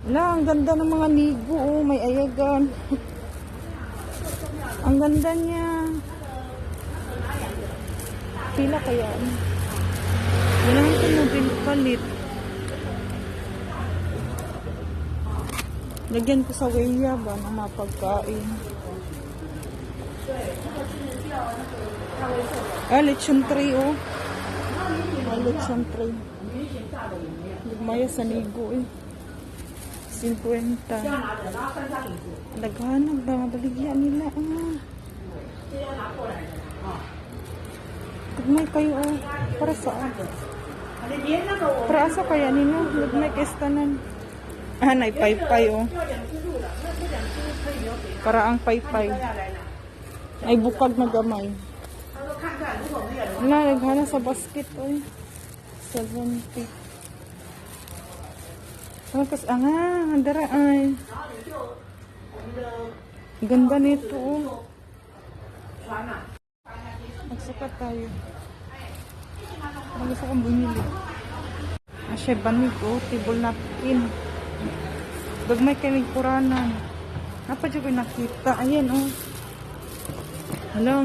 Wala, ang ganda ng mga ligo. Oh, may ayagan. Ang ganda niya. Pila kaya? Wala ko mobile palit. Lagyan ko sa weya ba ng mga pagkain. Lechon tray, oh. Lechon tray. Lugmaya sa ligo, eh. 50. Naghanap ba? Mabaligyan nila, ah. Lugmay kayo, oh. Para saan? Para asa kaya nino? Lugmay kestanan. Naipaypay, oh. Para ang paypay. Ay bukag na gamay. Naghana sa basket, oh. 70. Andara ay. Ganda nito, oh. Magsukat tayo. Parang gusto kong bumili. Asya, banig, oh. Table napkin. Gagmay kami kuranan. Apa dyan ko nakita? Ayan, oh. Hello.